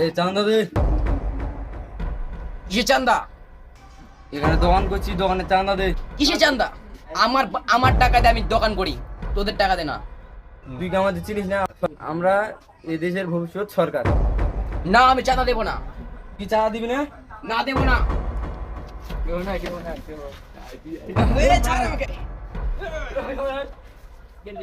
এই চান্দা দে। কিসে চান্দা? এখানে দোকান করছি, দোকানে চান্দা দে। কিসে চান্দা? আমার আমার টাকা দিয়ে আমি দোকান করি, তোদের টাকা দে না। তুই কি আমাদের চিনিস না? আমরা এই দেশের ভবিষ্যৎ সরকার। না, আমি চাঁদা দেবো না। কি চাঁদা দিবি না? না দেবো না। কেউ না, কেউ না, কেউ না। এ, ছাড় আমাকে। এই